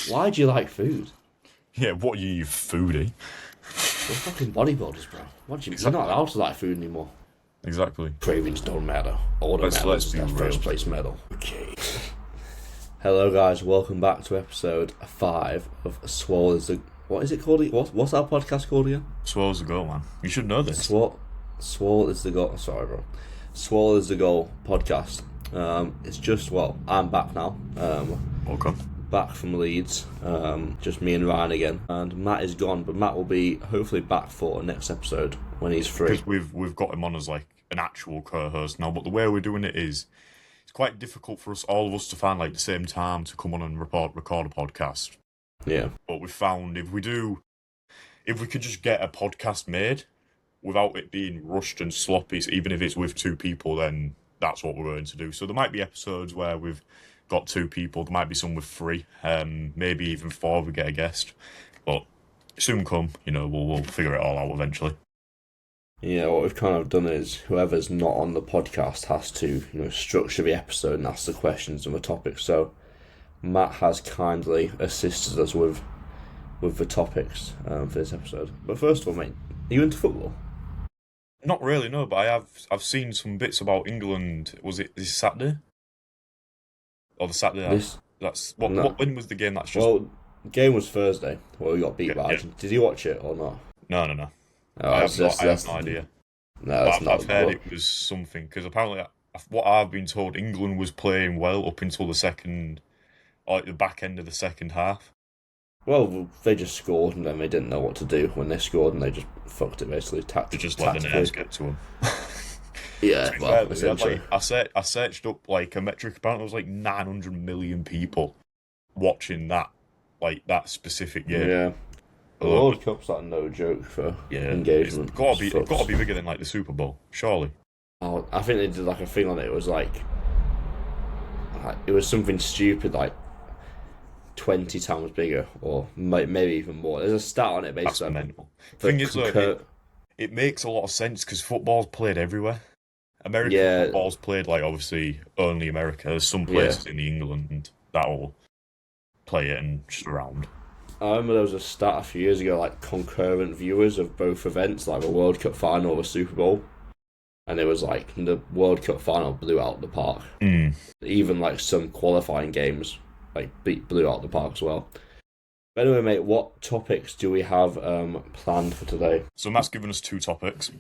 Why do you like food? Yeah, what are you foodie? We're fucking bodybuilders, bro. What do you? Exactly. You're not allowed to like food anymore. Exactly. Cravings don't matter. All that Let's matters is be that real. first place medal. Okay. Hello, guys. Welcome back to episode 5 of Swole is the. What is it called? What's our podcast called again? Swole's the goal, man. You should know this. Swole is the goal. Sorry, bro. Swole is the goal podcast. It's just I'm back now. Welcome. Back from Leeds. Just me and Ryan again, and Matt is gone, but Matt will be hopefully back for next episode when he's free. Because we've got him on as like an actual co-host now, but the way we're doing it is it's quite difficult for all of us to find like the same time to come on and record a podcast. Yeah. But we found if we could just get a podcast made without it being rushed and sloppy, even if it's with 2 people, then that's what we're going to do. So there might be episodes where we've got 2 people, there might be some with 3, maybe even 4 if we get a guest. But soon come, we'll figure it all out eventually. Yeah, what we've kind of done is whoever's not on the podcast has to, structure the episode and ask the questions and the topics. So Matt has kindly assisted us with the topics for this episode. But first of all, mate, are you into football? Not really, no, but I've seen some bits about England. Was it this Saturday? Or the Saturday? When was the game? That's just... Well, the game was Thursday. Well, we got beat by Argentina. Did you watch it or not? No. Oh, I have no idea. No, that's not. I've heard it was something, because apparently, what I've been told, England was playing well up until the back end of the second half. Well, they just scored and then they didn't know what to do when they scored and they just fucked it basically. They just let the nerves get to them. Yeah, well, essentially. I searched up like a metric. Apparently, there was like 900 million people watching that specific game. Yeah, the World Cup's like no joke for engagement. It's got to be bigger than like the Super Bowl, surely. Oh, I think they did like a thing on it. It was like it was something stupid like 20 times bigger, or maybe even more. There's a stat on it basically. That's mental. Thing is, it makes a lot of sense because football's played everywhere. American football's played obviously only America. There's some places in England that will play it and just around. I remember there was a stat a few years ago, like concurrent viewers of both events, like the World Cup final or the Super Bowl. And it was like the World Cup final blew out the park. Even like some qualifying games blew out the park as well. But anyway, mate, what topics do we have planned for today? So Matt's given us 2 topics.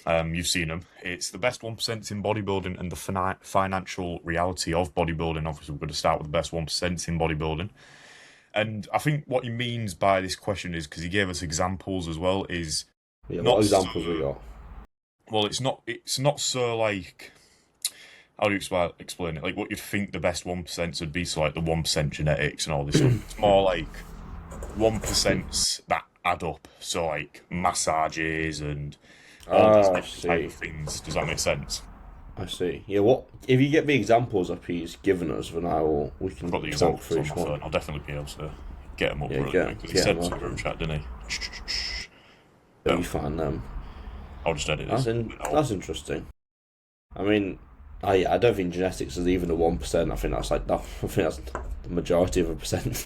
You've seen them. It's the best 1% in bodybuilding and the financial reality of bodybuilding. Obviously, we're going to start with the best 1% in bodybuilding. And I think what he means by this question is, because he gave us examples as well, is... Yeah, what examples we got? Well, it's not so like... How do you explain it? Like what you'd think the best 1% would be, so like the 1% genetics and all this stuff. It's more like 1% that add up. So like massages and all these different type of things. Does that make sense? I see. Yeah, if you get the examples up he's given us, then we can talk through each one. I'll definitely be able to get them up really quick. Because he said to group chat, didn't he? You find them. I'll just edit this. That's interesting. I mean, I don't think genetics is even the 1%. I think that's the majority of a percent.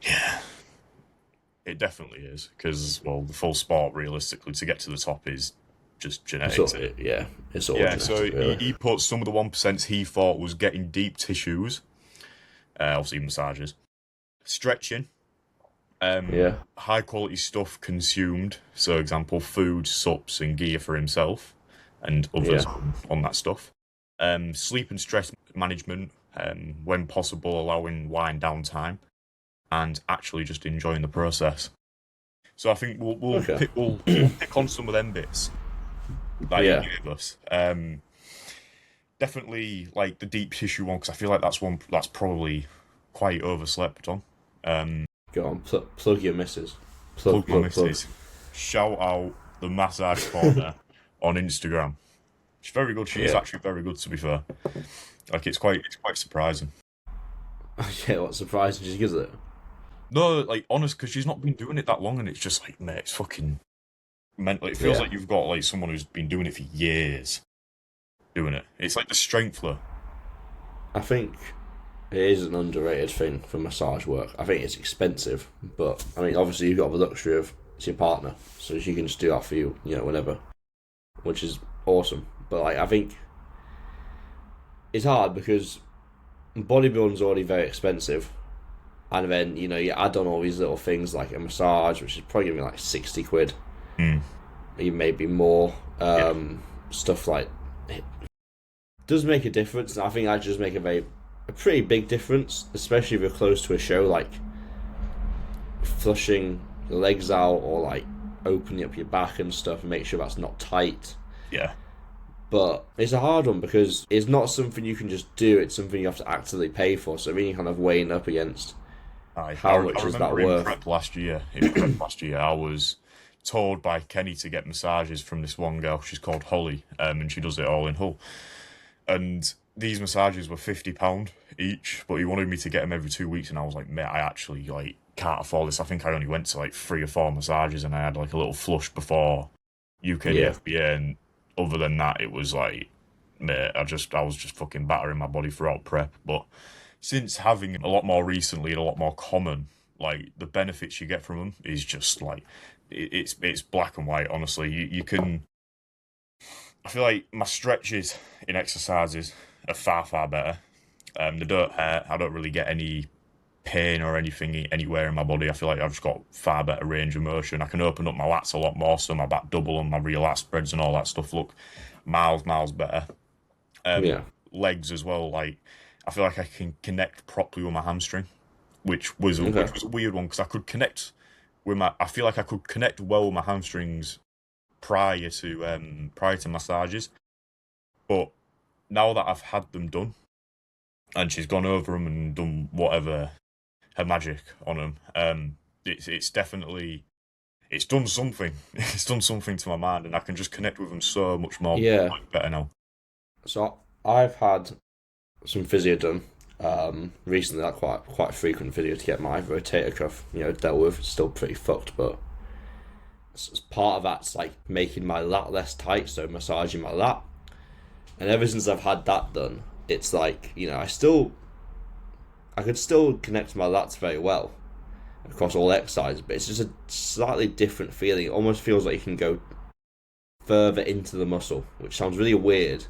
Yeah, it definitely is, because the full sport realistically to get to the top is just genetics. It's all genetics, so really. he put some of the 1% he thought was getting deep tissues, obviously massages, stretching, high quality stuff consumed. So example, food, sups, and gear for himself and others on that stuff. Sleep and stress management, when possible, allowing wind down time, and actually just enjoying the process. So I think we'll pick on some of them bits that you gave us. Definitely like the deep tissue one, because I feel like that's probably quite overslept on. Go on, plug your missus. Plug my missus. Shout out the massage corner on Instagram. She's very good. She is actually very good, to be fair. Like it's quite surprising. Yeah, what's surprising? She gives it. No, like honest, because she's not been doing it that long, and it's just like, mate, it's fucking mental. It feels like you've got like someone who's been doing it for years, doing it. It's like the strength flow. I think It is an underrated thing for massage work. I think it's expensive, but I mean, obviously you've got the luxury of it's your partner, so she can just do that for you, whenever, which is awesome. But like, I think it's hard because bodybuilding's already very expensive, and then you add on all these little things like a massage, which is probably gonna be like 60 quid, maybe more. Stuff like it does make a difference. And I think that does make a pretty big difference, especially if you're close to a show, like flushing your legs out or like opening up your back and stuff and make sure that's not tight. Yeah. But it's a hard one because it's not something you can just do, it's something you have to actively pay for, so really kind of weighing up against how much is that worth. Prep last year, I was told by Kenny to get massages from this one girl, she's called Holly, and she does it all in Hull. And these massages were £50 each, but he wanted me to get them every 2 weeks, and I was like, mate, I actually can't afford this. I think I only went to 3 or 4 massages, and I had a little flush before UKFBA, and other than that, it was mate, I was just fucking battering my body throughout prep. But since having a lot more recently and a lot more common, the benefits you get from them is just it's black and white. Honestly, you can. I feel like my stretches in exercises are far better. They don't hurt. I don't really get any pain or anything anywhere in my body. I feel like I've just got far better range of motion. I can open up my lats a lot more, so my back double and my real lat spreads and all that stuff look miles better. Legs as well. I feel like I can connect properly with my hamstring, which was a weird one because I could connect with I feel like I could connect well with my hamstrings prior to massages, but now that I've had them done, and she's gone over them and done whatever her magic on them, it's definitely done something. It's done something to my mind, and I can just connect with them so much more better now. So I've had some physio done recently, quite frequent physio to get my rotator cuff dealt with. It's still pretty fucked, but part of that's making my lat less tight, so massaging my lat. And ever since I've had that done, it's I could still connect my lats very well across all exercises, but it's just a slightly different feeling. It almost feels like you can go further into the muscle, which sounds really weird,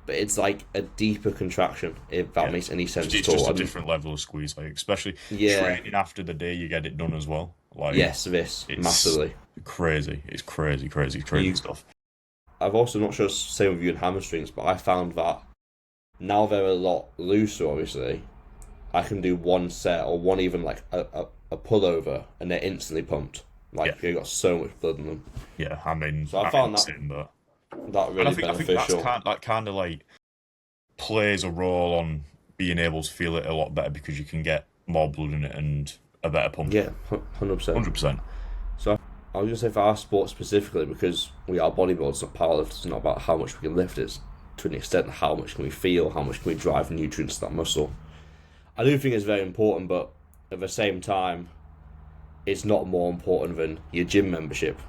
but it's a deeper contraction, if that makes any sense at all. It's just a different level of squeeze, especially training after the day you get it done as well. Yes, massively. Crazy. It's crazy stuff. I've also, not sure same with you in hamstrings, but I found that now they're a lot looser, obviously, I can do one set or one even a pullover and they're instantly pumped. They've got so much blood in them. Yeah, I mean, so I found that really beneficial. I think that kind of plays a role on being able to feel it a lot better because you can get more blood in it and a better pump. Yeah, 100%. 100%. So I was going to say for our sport specifically, because we are bodybuilders, not powerlifters, it's not about how much we can lift, it's to an extent how much can we feel, how much can we drive nutrients to that muscle. I do think it's very important, but at the same time, it's not more important than your gym membership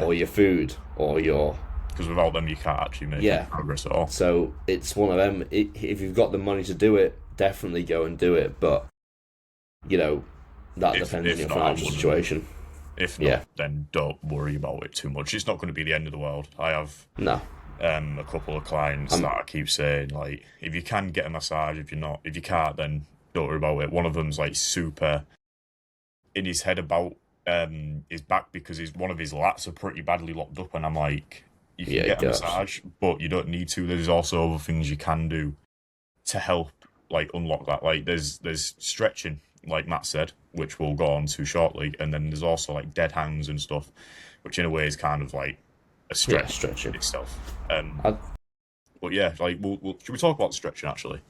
or your food or your... Because without them, you can't actually make progress at all. So it's one of them. If you've got the money to do it, definitely go and do it. But, that depends on your financial situation. If not, then don't worry about it too much. It's not going to be the end of the world. I have a couple of clients that I keep saying, if you can get a massage, if you can't, then don't worry about it. One of them's super in his head about his back because one of his lats are pretty badly locked up, and I'm like, you can get a massage, but you don't need to. There's also other things you can do to help unlock that. There's stretching, like Matt said, which we'll go on to shortly, and then there's also dead hangs and stuff, which in a way is kind of a stretch in itself. But yeah, should we talk about stretching actually?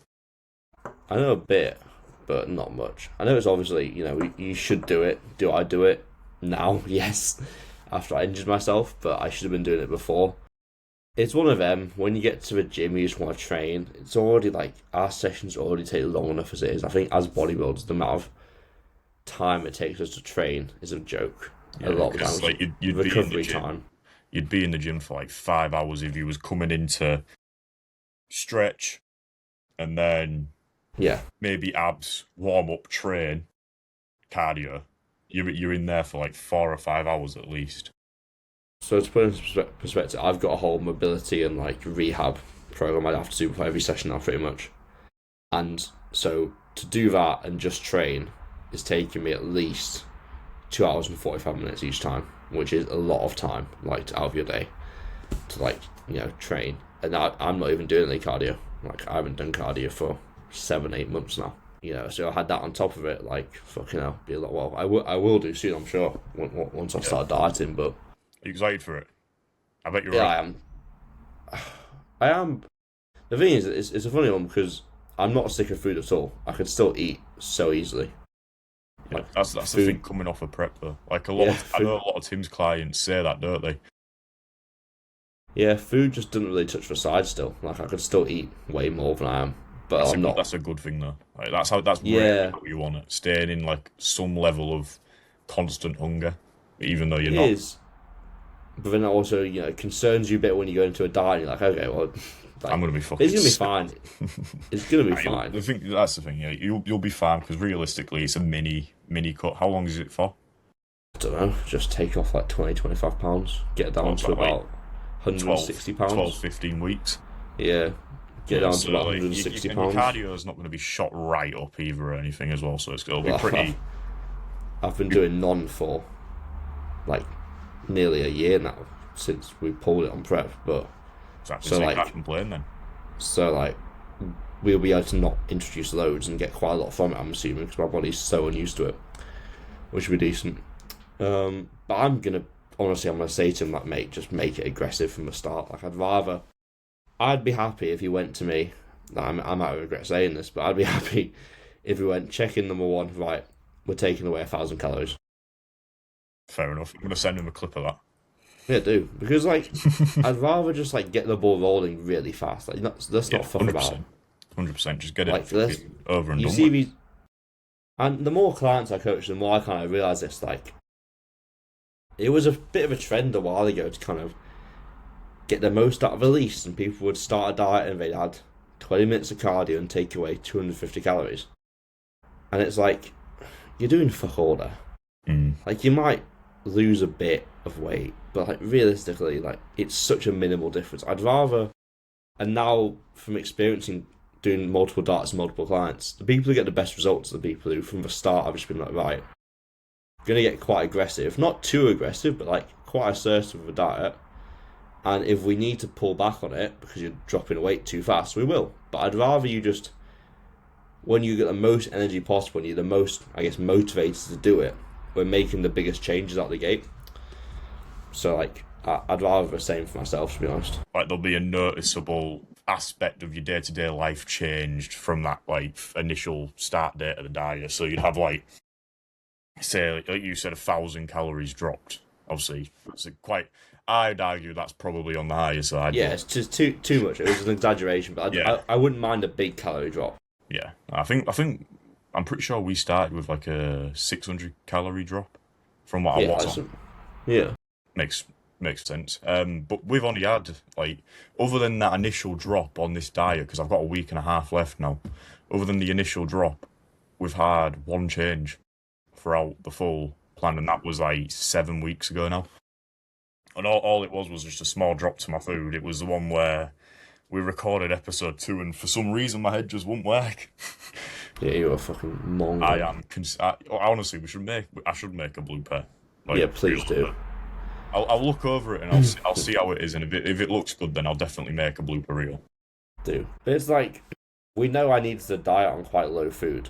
I know a bit, but not much. I know it's obviously, you should do it. Do I do it now? Yes, after I injured myself, but I should have been doing it before. It's one of them, when you get to the gym, you just want to train. It's already our sessions already take long enough as it is. I think as bodybuilders, the amount of time it takes us to train is a joke. A lot of times. You'd recovery time. You'd be in the gym for 5 hours if you was coming into stretch and then Yeah. Maybe abs, warm up, train, cardio. You're in there for like 4 or 5 hours at least. So to put it into perspective, I've got a whole mobility and like rehab program I have to do for every session now, pretty much. And so to do that and just train is taking me at least 2 hours and 45 minutes each time, which is a lot of time, like out of your day to like, train. And I'm not even doing any cardio. Like I haven't done cardio for 7-8 months now. So I had that on top of it. Like fucking hell, be a lot. Well, I will do soon, I'm sure, once I start dieting. But are you excited for it? I bet you're yeah, right. I am. I am. The thing is, it's a funny one because I'm not sick of food at all. I could still eat so easily. Yeah, that's the thing coming off of prep though. Like I know a lot of Tim's clients say that, don't they? Yeah, food just doesn't really touch the side still. Like I could still eat way more than I am, but I'm not. That's a good thing though. Like that's really what you want it. Staying in like some level of constant hunger, even though you're not. It is. But then also, it concerns you a bit when you go into a diet. You're like, okay, well, like, I'm gonna be fucking. It's gonna be fine. It's gonna be fine. I think that's the thing. Yeah, you'll be fine because realistically, it's a mini cut. How long is it for? I don't know. Just take off like 20-25 pounds. Get down to about 160 pounds. 12-15 weeks. Yeah. Get down to about 160 pounds. Your cardio is not going to be shot right up either or anything as well, so it'll be pretty. I've been doing none for like nearly a year now since we pulled it on prep, but exactly. So you can't complain then. So like we'll be able to not introduce loads and get quite a lot from it, I'm assuming, because my body's so unused to it, which would be decent. But I'm gonna say to him, like, mate, just make it aggressive from the start. Like I'd be happy if he went to me. I might regret saying this, but I'd be happy if he went, check-in number 1, right, we're taking away 1,000 calories. Fair enough. I'm gonna send him a clip of that. Yeah, do, because like I'd rather just like get the ball rolling really fast. Like let's not fuck about it. 100%. Just get it over and done with. Me, and the more clients I coach, the more I kind of realize this. Like, it was a bit of a trend a while ago to kind of get the most out of the least, and people would start a diet and they'd add 20 minutes of cardio and take away 250 calories. And it's like, you're doing fuck all there. Like, you might lose a bit of weight, but like realistically, like, it's such a minimal difference. I'd rather, and now from experiencing doing multiple diets and multiple clients, the people who get the best results are the people who from the start have just been like, right, gonna get quite aggressive, not too aggressive, but like quite assertive with a diet, and if we need to pull back on it because you're dropping weight too fast, we will. But I'd rather you just, when you get the most energy possible and you're the most, I guess, motivated to do it, we're making the biggest changes out the gate. So like I'd rather the same for myself, to be honest. Like there'll be a noticeable aspect of your day-to-day life changed from that like initial start date of the diet. So you'd have like, say, like you said, 1,000 calories dropped. Obviously, it's I'd argue that's probably on the higher side. Yeah, it's just too much. It was an exaggeration, but I wouldn't mind a big calorie drop. Yeah, I'm pretty sure we started with like a 600 calorie drop from what I was on. Yeah, makes sense. But we've only had like, other than that initial drop on this diet, because I've got a week and a half left now. Other than the initial drop, we've had one change throughout the full plan, and that was like 7 weeks ago now. And all it was just a small drop to my food. It was the one where we recorded episode 2, and for some reason my head just wouldn't work. Yeah, you're a fucking mongo. I am. Honestly, I should make a blooper. Like, yeah, please do. I'll look over it and I'll see how it is, and if it looks good, then I'll definitely make a blooper reel. Do. But it's like, we know I need to diet on quite low food.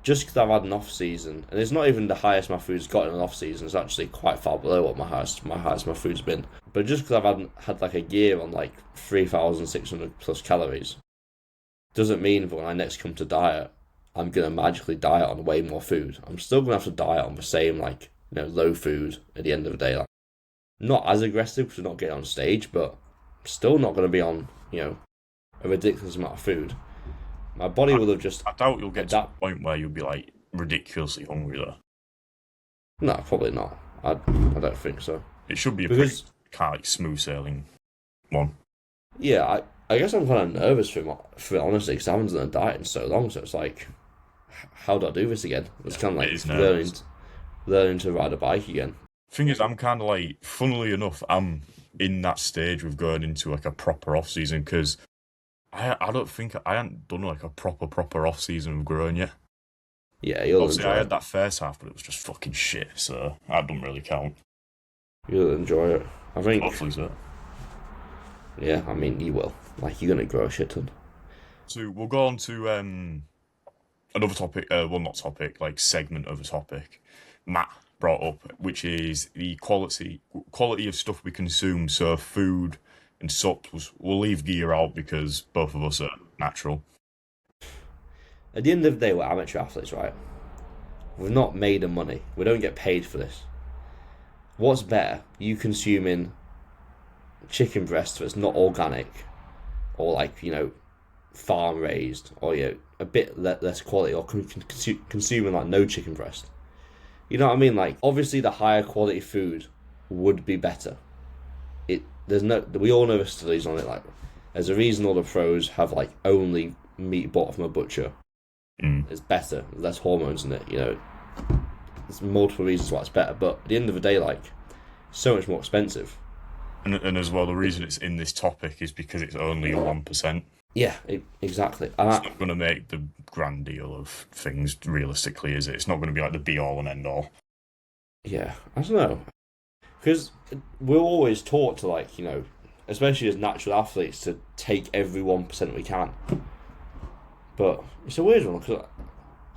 Just because I've had an off season, and it's not even the highest my food's got in an off season. It's actually quite far below what my highest my food's been. But just because I've had like a year on like 3,600 plus calories, doesn't mean that when I next come to diet, I'm gonna magically diet on way more food. I'm still gonna have to diet on the same like low food at the end of the day. Like, not as aggressive because we're not getting on stage, but still not gonna be on a ridiculous amount of food. My body will have just... I doubt you'll get to a point where you'll be, like, ridiculously hungry, though. No, probably not. I don't think so. It should be a pretty smooth sailing one. Yeah, I guess I'm kind of nervous for it, honestly, because I haven't done a diet in so long. So it's like, how do I do this again? It's kind of like learning to ride a bike again. Thing is, I'm kind of like, funnily enough, I'm in that stage of going into like a proper off season because I don't think I hadn't done like a proper off season of growing yet. Yeah, you'll obviously enjoy I had that first half, but it was just fucking shit, so that doesn't really count. You'll enjoy it. I think. Hopefully so. Yeah, I mean, you will. Like, you're gonna grow a shit ton. So we'll go on to another topic. Well, not topic, like segment of a topic. Matt brought up, which is the quality of stuff we consume. So food and subs. We'll leave gear out because both of us are natural. At the end of the day, we're amateur athletes, right? We've not made the money. We don't get paid for this. What's better? You consuming chicken breast that's not organic, or like, you know, farm raised, or, you know, a bit less quality, or consuming like no chicken breast. You know what I mean? Like, obviously the higher quality food would be better. We all know the studies on it. Like, there's a reason all the pros have like only meat bought from a butcher. It's better, less hormones in it. You know, there's multiple reasons why it's better. But at the end of the day, like, so much more expensive. And as well, the reason it's in this topic is because it's only a 1%. Yeah, exactly. And it's not going to make the grand deal of things, realistically, is it? It's not going to be like the be-all and end-all. Yeah, I don't know. Because we're always taught to, like, you know, especially as natural athletes, to take every 1% we can. But it's a weird one, because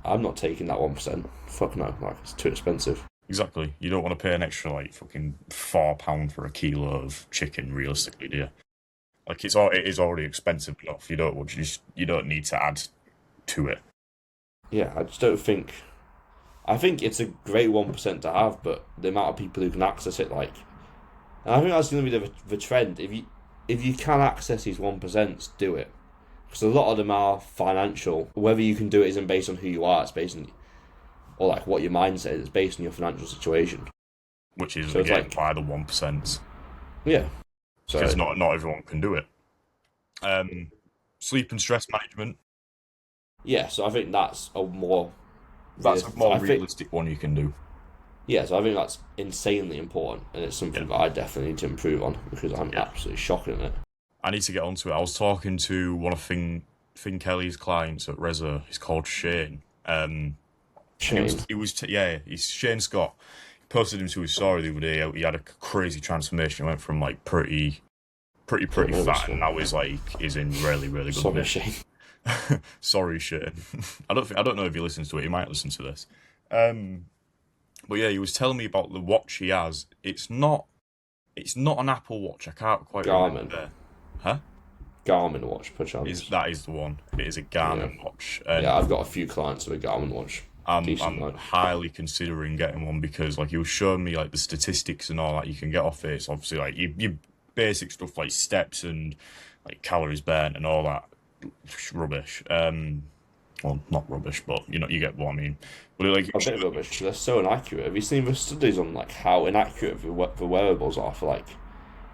I'm not taking that 1%. Fuck no, like, it's too expensive. Exactly. You don't want to pay an extra, like, fucking £4 for a kilo of chicken, realistically, do you? Like, it is already expensive enough. You don't need to add to it. Yeah, I just don't think. I think it's a great 1% to have, but the amount of people who can access it, like, and I think that's going to be the trend. If you can access these 1%, do it, because a lot of them are financial. Whether you can do it isn't based on who you are; it's based on, or like what your mindset is. It's based on your financial situation, which is so again, like, by the 1%. Yeah. Because not everyone can do it. Sleep and stress management. Yeah, so I think that's a more realistic one you can do. Yeah, so I think that's insanely important, and it's something that I definitely need to improve on, because I'm absolutely shocking at it. I need to get onto it. I was talking to one of Finn Kelly's clients at Reza. He's called Shane. Shane? He's Shane Scott. Posted him to his story the other day. He had a crazy transformation. He went from like pretty fat, and now he's in really good Sorry, Shane. Sorry, Shane. I don't know if he listens to it. He might listen to this. But yeah, he was telling me about the watch he has. It's not an Apple Watch. I can't quite remember. Huh? Garmin watch, perchance. That is the one. It is a Garmin watch. Yeah, I've got a few clients with a Garmin watch. I'm highly considering getting one, because like he was showing me like the statistics and all that you can get off it. It's obviously like your basic stuff like steps and like calories burnt and all that rubbish. Well, not rubbish, but you know, you get what I mean. But like a bit rubbish. They're so inaccurate. Have you seen the studies on like how inaccurate the wearables are for like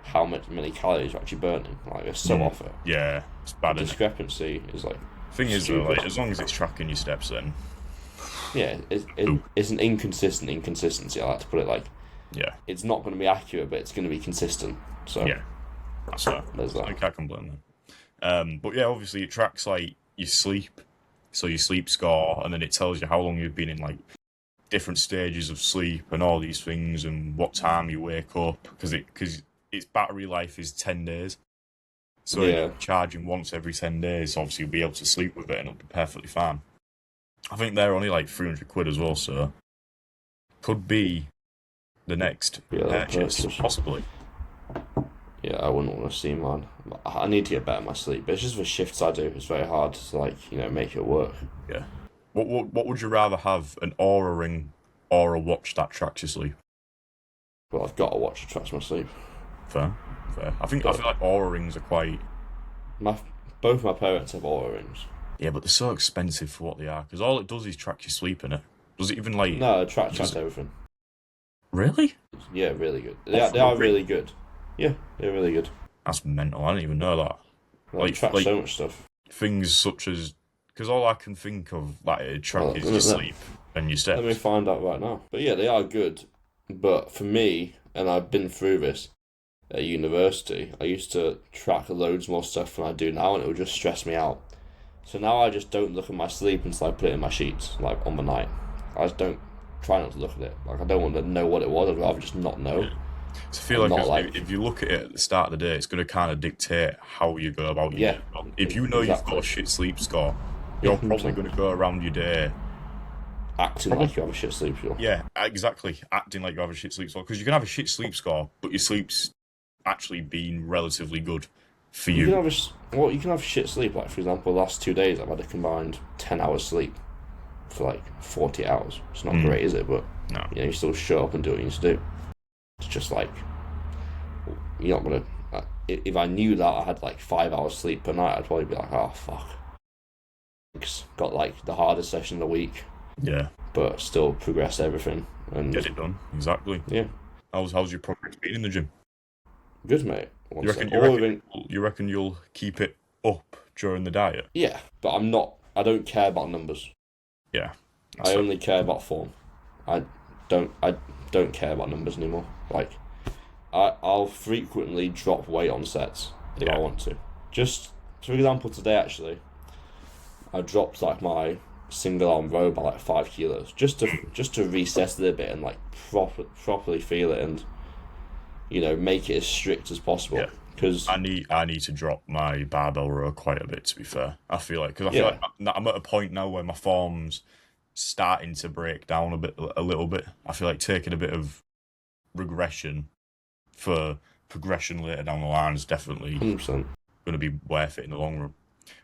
how many calories you're actually burning? Like, they're so off it. Yeah, it's bad. The discrepancy is like. Thing is though, like, as long as it's tracking your steps, then. Yeah, it's an inconsistent inconsistency. I like to put it like. Yeah. It's not going to be accurate, but it's going to be consistent. So. Yeah. That's fair. There's that. I can't complain then. But yeah, obviously it tracks like your sleep, so your sleep score, and then it tells you how long you've been in like different stages of sleep and all these things, and what time you wake up, because its battery life is 10 days. So you're charging once every 10 days, obviously you'll be able to sleep with it and it'll be perfectly fine. I think they're only like £300 as well, so could be the next purchase, possibly. Yeah, I wouldn't want to see mine. I need to get better at my sleep, but it's just the shifts I do. It's very hard to like, you know, make it work. Yeah. What would you rather have, an Oura ring or a watch that tracks your sleep? Well, I've got a watch that tracks my sleep. Fair. I feel like Oura rings are quite. Both my parents have Oura rings. Yeah, but they're so expensive for what they are, because all it does is track your sleep, innit? Does it even like? No, it tracks everything. Really? Yeah, really good. They are really good. Yeah, they're really good. That's mental. I didn't even know that. Like track so much stuff. Things such as, because all I can think of like track is your sleep and your steps. Let me find out right now. But yeah, they are good. But for me, and I've been through this at university, I used to track loads more stuff than I do now, and it would just stress me out. So now I just don't look at my sleep until I put it in my sheets, like on the night. I just don't try not to look at it. Like I don't want to know what it was. I'd rather just not know. So I feel like if you look at it at the start of the day, it's going to kind of dictate how you go about your day. If you know you've got a shit sleep score, you're probably going to go around your day acting like you have a shit sleep score. Yeah, exactly. Acting like you have a shit sleep score. Because you can have a shit sleep score, but your sleep's actually been relatively good for you. You can have shit sleep. Like, for example, the last 2 days I've had a combined 10 hours sleep for like 40 hours. It's not great, is it? But no. You still show up and do what you need to do. It's just like, you're not going to... If I knew that I had like 5 hours sleep per night, I'd probably be like, oh, fuck. Got like the hardest session of the week. Yeah. But still progress everything. And get it done. Exactly. Yeah. How's your progress been in the gym? Good, mate. You reckon you'll keep it up during the diet? Yeah, but I don't care about numbers. Yeah. I only care about form. I don't care about numbers anymore. Like, I'll frequently drop weight on sets if I want to. Just, for example, today actually, I dropped like my single arm row by like 5 kilos just to reset it a bit and like properly feel it and make it as strict as possible. Yeah. Because I need to drop my barbell row quite a bit, to be fair. I feel like I'm at a point now where my form's starting to break down a little bit. I feel like taking a bit of regression for progression later down the line is definitely 100% going to be worth it in the long run.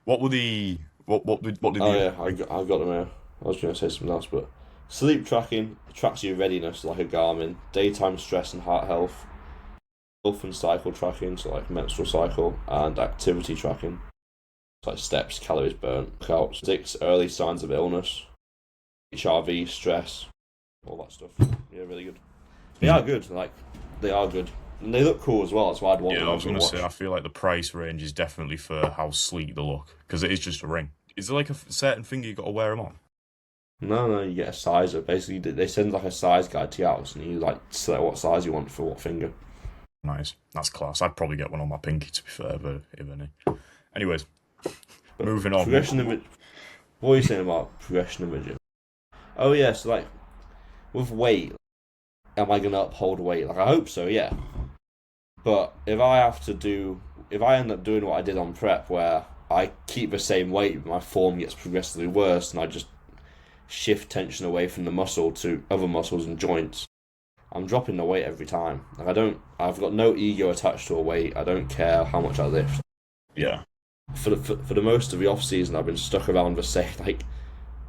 What did I got them here. I was going to say something else, but sleep tracking tracks your readiness like a Garmin, daytime stress and heart health and cycle tracking, so like menstrual cycle, and activity tracking, so like steps, calories burnt, workouts, 6 early signs of illness, HRV, stress, all that stuff. Yeah, really good. They are good. They are good. And they look cool as well. That's why I'd want them to watch. Yeah, I was going to say, I feel like the price range is definitely for how sleek they look, because it is just a ring. Is there like a certain thing you got to wear them on? No, you get a size. Basically, they send like a size guide to your house, and you like select what size you want for what finger. Nice. That's class. I'd probably get one on my pinky, to be fair, but if any. Anyways, moving on. What are you saying about progression in the gym? Oh yeah, so like with weight, am I going to uphold weight? Like I hope so, yeah. But if I end up doing what I did on prep, where I keep the same weight, but my form gets progressively worse, and I just shift tension away from the muscle to other muscles and joints, I'm dropping the weight every time. Like I've got no ego attached to a weight. I don't care how much I lift. Yeah. For the most of the off season, I've been stuck around the same. Like,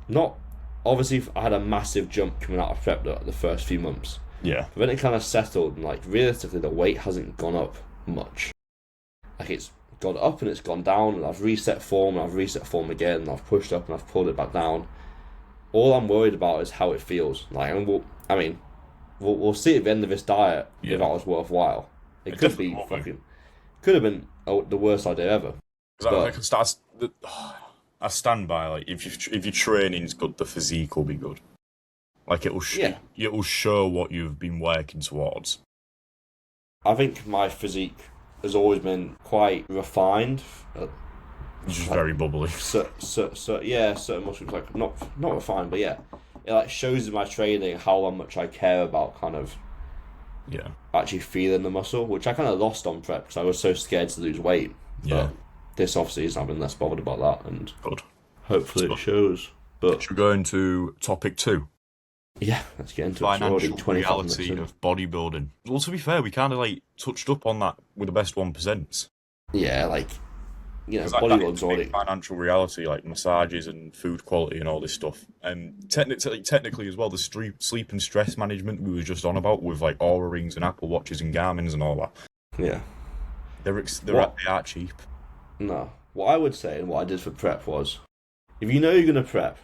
not obviously. I had a massive jump coming out of prep the first few months. Yeah. But then it kind of settled, and like realistically, the weight hasn't gone up much. Like it's gone up and it's gone down, and I've reset form and I've reset form again, and I've pushed up and I've pulled it back down. All I'm worried about is how it feels. Like, and we'll see at the end of this diet if that was worthwhile. It could be could have been the worst idea ever. I stand by, like, if your training's good, the physique will be good. Like it'll show what you've been working towards. I think my physique has always been quite refined. Just like, very bubbly. Certain muscles, like not refined, but yeah, it like shows in my training how much I care about kind of actually feeling the muscle, which I kind of lost on prep because I was so scared to lose weight. Yeah. But this off-season I've been less bothered about that, and good. Hopefully it shows. But should we go into topic 2? Yeah, let's get into financial reality of bodybuilding. Well, to be fair, we kind of like touched up on that with the best 1%. Yeah, like, bodybuilding's already financial reality, like massages and food quality and all this stuff. And technically as well, the sleep and stress management we were just on about with like Aura rings and Apple Watches and Garmin's and all that. Yeah, they are cheap. No, what I would say and what I did for prep was, if you know you're gonna prep,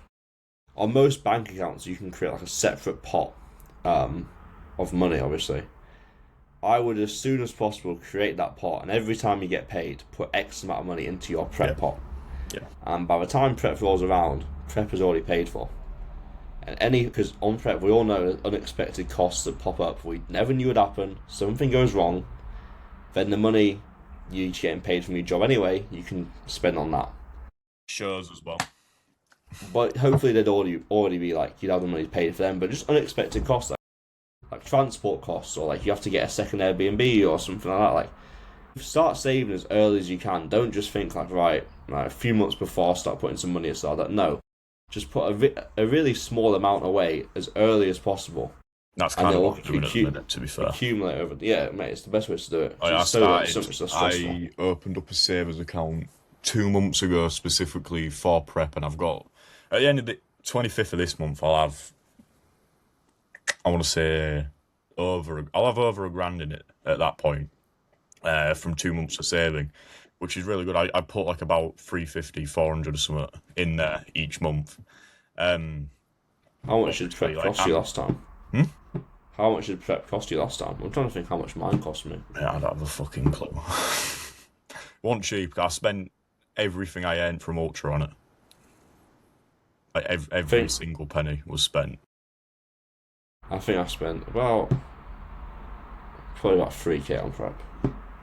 on most bank accounts you can create like a separate pot of money. Obviously, I would, as soon as possible, create that pot, and every time you get paid, put X amount of money into your prep pot. Yeah. And by the time prep rolls around, prep is already paid for. And because on prep, we all know unexpected costs that pop up. We never knew would happen. Something goes wrong, then the money you're getting paid from your job anyway, you can spend on that. Shows as well. But hopefully they'd already be like, you'd have the money paid for them, but just unexpected costs, like transport costs, or like you have to get a second Airbnb or something like that. Like, start saving as early as you can. Don't just think like, right, a few months before, start putting some money aside. That no, just put a really small amount away as early as possible. That's kind of what we're doing at the minute, to be fair. Accumulate over, yeah, mate, it's the best way to do it. I opened up a savers account 2 months ago specifically for prep, and I've got, at the end of the 25th of this month, I'll have over a grand in it at that point, from 2 months of saving, which is really good. I put like about 350, 400 or something in there each month. How much did prep cost you last time? How much did prep cost you last time? I'm trying to think how much mine cost me. Yeah, I don't have a fucking clue. Wasn't cheap. I spent everything I earned from Ultra on it. Like every single penny was spent. I think I spent probably about 3k on prep.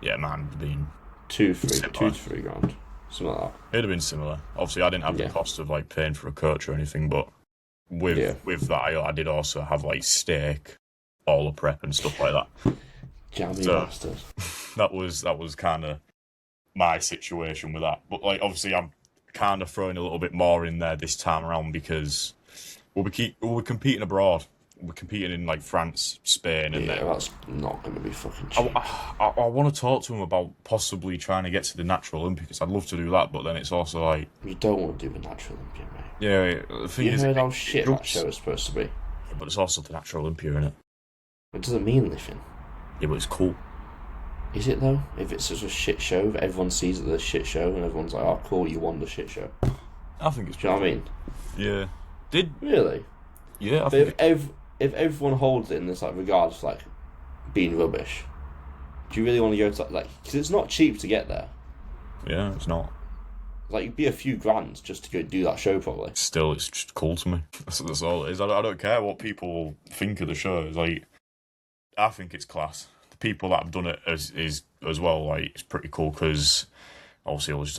Yeah, man, it'd been 2 to 3 grand, something like that. It'd have been similar. Obviously, I didn't have the cost of like paying for a coach or anything, but with that, I did also have like steak, all the prep and stuff like that. Jammy bastard. That was kind of my situation with that. But like, obviously, I'm kind of throwing a little bit more in there this time around because we're competing abroad. We're competing in like France, Spain, and that's not going to be fucking cheap. I want to talk to him about possibly trying to get to the Natural Olympics. I'd love to do that, but then it's also like, you don't want to do the Natural Olympia, mate. Yeah, the thing is, you heard how shit that show is supposed to be. Yeah, but it's also the Natural Olympia, isn't it? It doesn't mean anything. Yeah, but it's cool. Is it though? If it's such a shit show, if everyone sees it as a shit show, and everyone's like, "Oh, cool, you won the shit show." I think it's. Do you know what I mean? Yeah. Really? Yeah. If everyone holds it in this like regard of like being rubbish, do you really want to go to like? Because it's not cheap to get there. Yeah, it's not. Like, it'd be a few grand just to go do that show, probably. Still, it's just cool to me. That's all it is. I don't care what people think of the show. It's like, I think it's class. The people that have done it is as well, like, it's pretty cool because obviously it was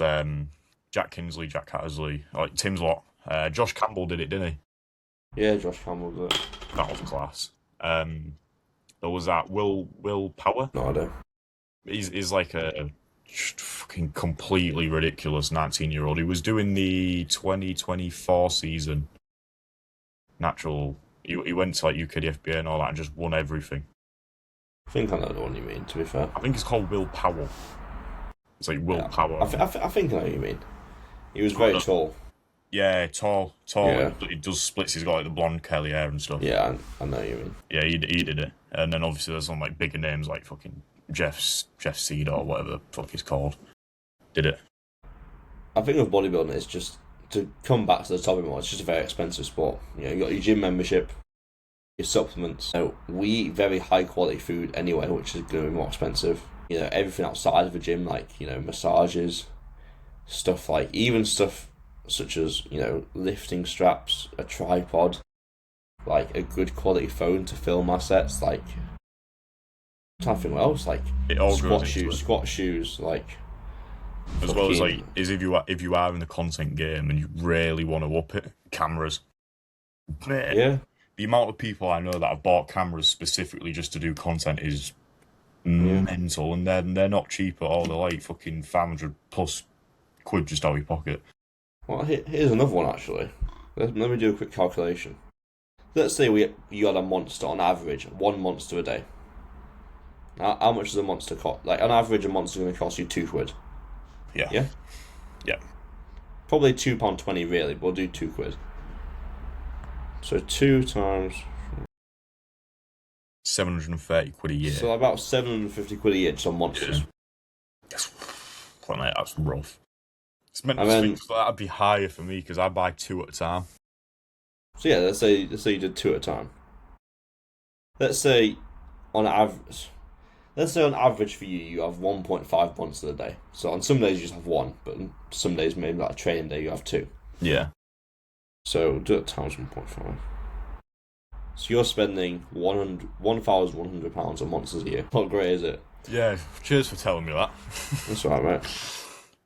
Jack Kinsley, Jack Hattersley, like Tim's lot. Josh Campbell did it, didn't he? Yeah, Josh Campbell did it. That was class. There was that Will Power. No idea. He's like a fucking completely ridiculous 19-year-old. He was doing the 2024 season Natural. He went to like UK FBA and all that and just won everything. I think I know the one you mean, to be fair. I think it's called Will Powell. It's like Will Power. I think I know what you mean. He was very tall. Yeah, tall. Yeah. He does splits. He's got like the blonde curly hair and stuff. Yeah, I know what you mean. Yeah, he did it. And then obviously there's some like bigger names like fucking Jeff Seed or whatever the fuck he's called. Did it. I think with bodybuilding, it's just, to come back to the topic more, it's just a very expensive sport. You know, you got your gym membership, your supplements. So we eat very high quality food anyway, which is going to be more expensive. You know, everything outside of the gym, like, you know, massages, stuff like, even stuff such as, you know, lifting straps, a tripod, like a good quality phone to film our sets, like, I'm trying to think what else, like squat shoes, like, as well as like, is if you are in the content game and you really want to up it, cameras. Yeah. The amount of people I know that have bought cameras specifically just to do content is mental, and they're not cheap at all. They're like fucking 500 plus quid just out of your pocket. Well, here's another one actually. Let me do a quick calculation. Let's say you had a monster on average, one monster a day. Now, how much does a monster cost? Like, on average, a monster is going to cost you £2. Yeah. Yeah? Yeah. Probably £2.20 really, but we'll do £2. So 2 times... 730 quid a year. So about 750 quid a year just on monsters. Yeah. That's rough. It's meant to think that'd be higher for me because I buy 2 at a time. So yeah, let's say you did 2 at a time. Let's say on average, let's say on average for you, you have 1.5 monsters a day. So on some days you just have one, but on some days, maybe like a training day, you have two. Yeah. So do it times 1.5. So you're spending £1,100 on monsters a year. Not great, is it? Yeah, cheers for telling me that. That's right, mate.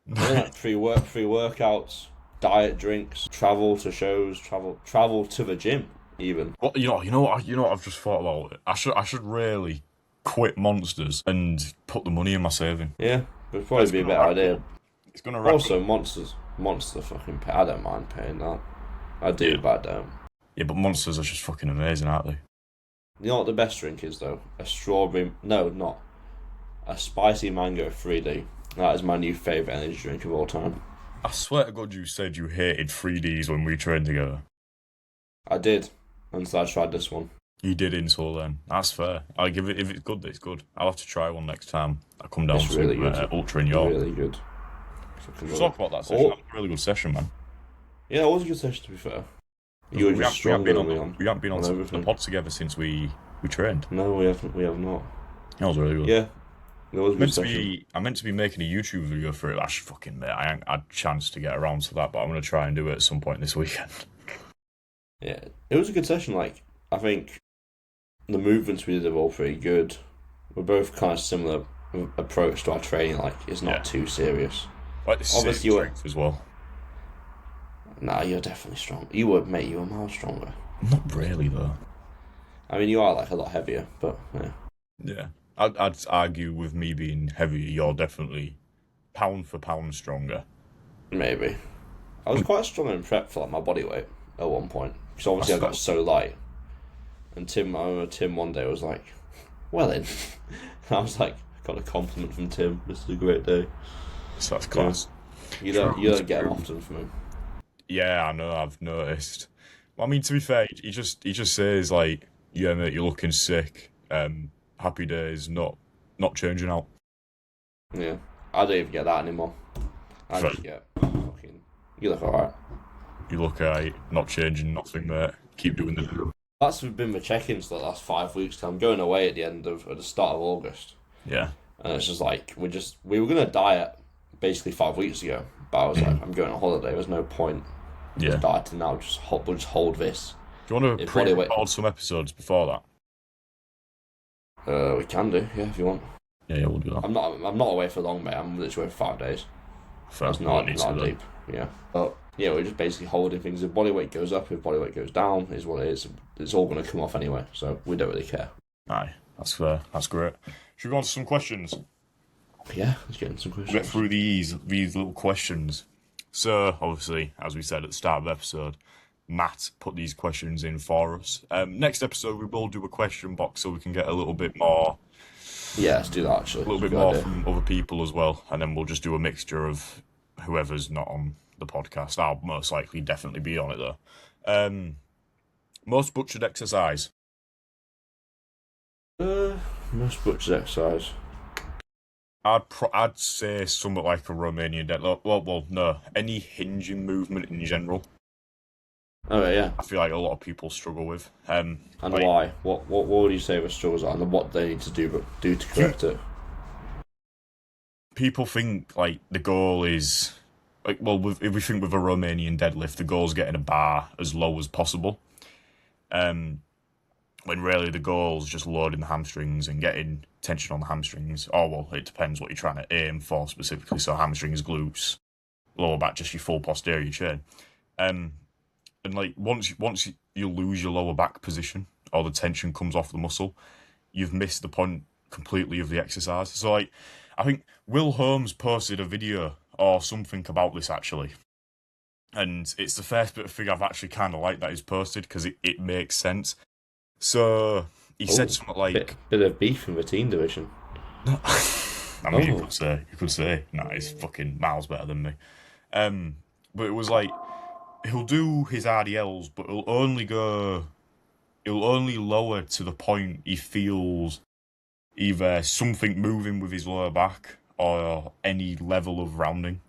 Like free workouts, diet, drinks, travel to shows, travel to the gym, even. Well, you know what I've just thought about. I should really quit monsters and put the money in my saving. Yeah, it'd probably be a better idea. It's gonna wrap also monster fucking pay. I don't mind paying that. I do, but I don't. Yeah, but monsters are just fucking amazing, aren't they? You know what the best drink is though? A spicy mango 3D. That is my new favourite energy drink of all time. I swear to God, you said you hated 3Ds when we trained together. I did, until I tried this one. You did until then. That's fair. I'll give it, if it's good, it's good. I'll have to try one next time I come down to really good. Ultra in York. Really good. Let's talk about that session. That was a really good session, man. Yeah, it was a good session, to be fair. You were just stronger than me on. We haven't been on the pod together since we trained. No, we have not. That was really good. Yeah. It was a good session. I meant to be making a YouTube video for it. Actually, fucking mate, I ain't had a chance to get around to that, but I'm going to try and do it at some point this weekend. Yeah, it was a good session. Like, I think the movements we did are all pretty good. We're both kind of similar approach to our training. Like, it's not too serious. Like the strength as well. Nah, you're definitely strong. You were miles stronger. Not really though. I mean, you are like a lot heavier, but yeah. Yeah, I'd argue with me being heavier, you're definitely pound for pound stronger. Maybe. I was quite strong in prep for like my body weight at one point, because obviously I got so light. And I remember Tim one day was like, "Well then," I was like, got a compliment from Tim. This is a great day. So that's class. Yeah. You don't get them often from him. Yeah, I know. I've noticed. Well, I mean, to be fair, he just says like, "Yeah, mate, you're looking sick. Happy days, not changing out." Yeah, I don't even get that anymore. I just get fucking. You look alright. You look alright. Not changing nothing, mate. Keep doing the do. That's been the check-ins for the last 5 weeks. I'm going away at the start of August. Yeah. And it's just like we were gonna diet basically 5 weeks ago, but I was like, I'm going on holiday. There's no point. Yeah. Just dieting now. We'll just hold this. Do you want to pre-record some episodes before that? We can do, yeah, if you want. Yeah, we'll do that. I'm not away for long, mate. I'm literally away for 5 days. That's not deep. Yeah. But yeah, we're just basically holding things. If body weight goes up, if body weight goes down, is what it is. It's all going to come off anyway, so we don't really care. Aye, that's fair. That's great. Should we go on to some questions? Yeah, let's get into some questions. Get through these little questions. So, obviously, as we said at the start of the episode, Matt put these questions in for us. Next episode, we will do a question box so we can get a little bit more. Yeah, let's do that, actually. A little bit more from other people as well, and then we'll just do a mixture of whoever's not on the podcast. I'll most likely definitely be on it, though. Most butchered exercise? Most butchered exercise? I'd say somewhat like a Romanian deadlift. Well, no. Any hinging movement in general. Oh, yeah. I feel like a lot of people struggle with. And like, why? What would you say the struggles are, and what they need to do to correct it? People think like the goal is if we think with a Romanian deadlift, the goal is getting a bar as low as possible. When really the goal is just loading the hamstrings and getting tension on the hamstrings. Oh, well, it depends what you're trying to aim for specifically. So hamstrings, glutes, lower back, just your full posterior chain. And like once you lose your lower back position or the tension comes off the muscle, you've missed the point completely of the exercise. So like, I think Will Holmes posted a video or something about this actually. And it's the first bit of thing I've actually kind of liked that he's posted because it makes sense. So he said something like... Bit of beef in the teen division. I mean, you could say, nah, he's fucking miles better than me. But it was like, he'll do his RDLs, but he'll only lower to the point he feels either something moving with his lower back or any level of rounding.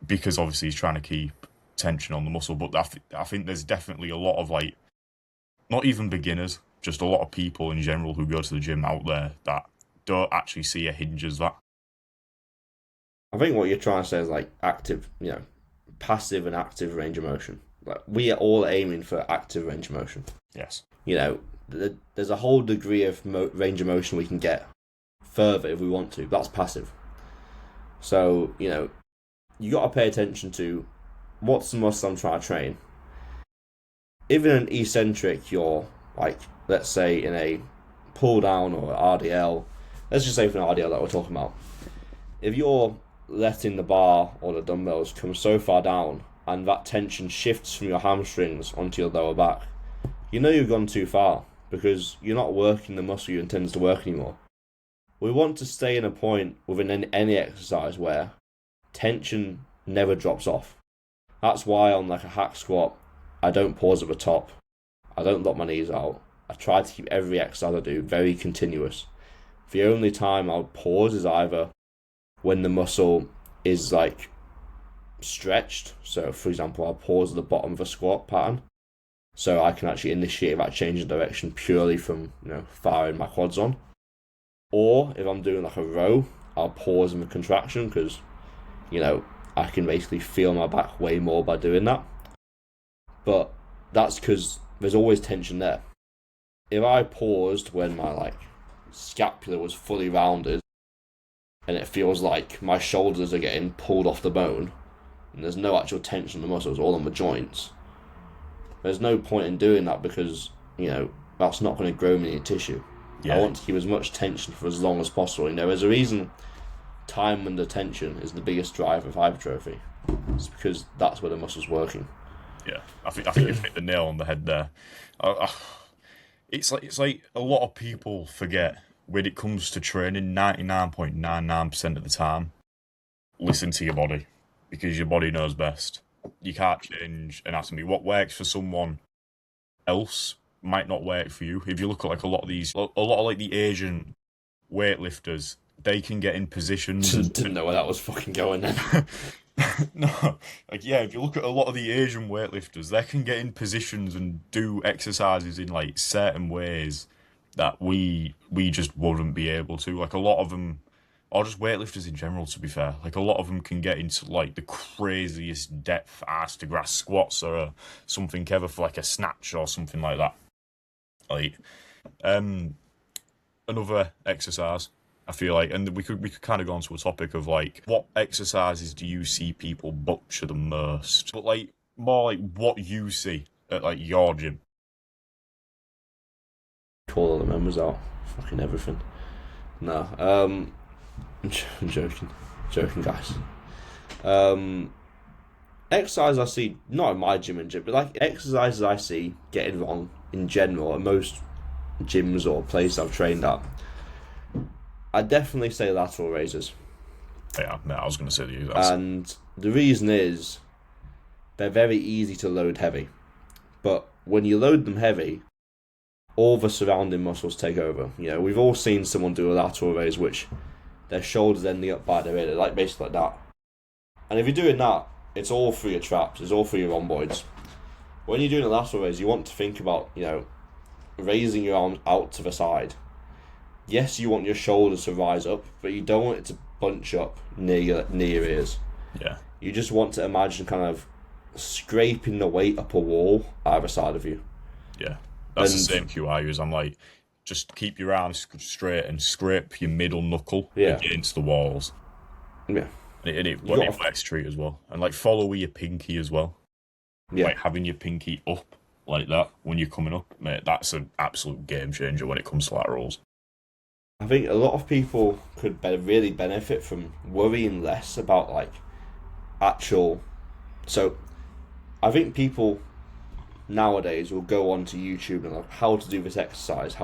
Because obviously he's trying to keep tension on the muscle, but I think there's definitely a lot of like, not even beginners, just a lot of people in general who go to the gym out there that don't actually see a hinge as that. I think what you're trying to say is like active, passive and active range of motion. Like we are all aiming for active range of motion. Yes. There's a whole degree of range of motion we can get further if we want to. That's passive. So, you got to pay attention to what's the muscle I'm trying to train. Even an eccentric, you're like, let's say in a pull down or RDL, let's just say for an RDL that we're talking about. If you're letting the bar or the dumbbells come so far down and that tension shifts from your hamstrings onto your lower back, you've gone too far because you're not working the muscle you intended to work anymore. We want to stay in a point within any exercise where tension never drops off. That's why on like a hack squat, I don't pause at the top. I don't lock my knees out. I try to keep every exercise I do very continuous. The only time I'll pause is either when the muscle is like stretched. So for example, I'll pause at the bottom of a squat pattern. So I can actually initiate that change in direction purely from, firing my quads on. Or if I'm doing like a row, I'll pause in the contraction because, I can basically feel my back way more by doing that. But that's because there's always tension there. If I paused when my scapula was fully rounded and it feels like my shoulders are getting pulled off the bone and there's no actual tension in the muscles, all on the joints, there's no point in doing that because, that's not going to grow me any tissue. Yeah. I want to keep as much tension for as long as possible. There's a reason time under tension is the biggest driver of hypertrophy. It's because that's where the muscle's working. Yeah, I think you've hit the nail on the head there. It's like a lot of people forget when it comes to training. 99.99% of the time, listen to your body because your body knows best. You can't change anatomy. What works for someone else might not work for you. If you look at a lot of the Asian weightlifters, they can get in positions. Didn't know where that was fucking going then. No, if you look at a lot of the Asian weightlifters, they can get in positions and do exercises in certain ways that we just wouldn't be able to. A lot of them, or just weightlifters in general, to be fair, a lot of them can get into the craziest depth ass to grass squats or something ever for a snatch or something like that. Another exercise, I feel and we could kind of go on to a topic of what exercises do you see people butcher the most, but more what you see at your gym. Call all the members out, fucking everything. No, I'm joking, guys. Exercise I see, not in my gym, but exercises I see getting wrong in general at most gyms or places I've trained at. I definitely say lateral raises. Yeah, I was going to say the exact. And the reason is they're very easy to load heavy, but when you load them heavy, all the surrounding muscles take over. We've all seen someone do a lateral raise which their shoulders ending up by their ear, basically like that. And if you're doing that, it's all through your traps, it's all through your rhomboids. When you're doing a lateral raise, you want to think about, raising your arms out to the side. Yes, you want your shoulders to rise up, but you don't want it to bunch up near your ears. Yeah. You just want to imagine kind of scraping the weight up a wall either side of you. Yeah. That's the same cue I use. I'm just keep your arms straight and scrape your middle knuckle against the walls. Yeah. And it works treat as well. And follow with your pinky as well. Yeah. Having your pinky up like that when you're coming up, mate, that's an absolute game changer when it comes to laterals. I think a lot of people could really benefit from worrying less about actual. So, I think people nowadays will go onto YouTube and how to do this exercise,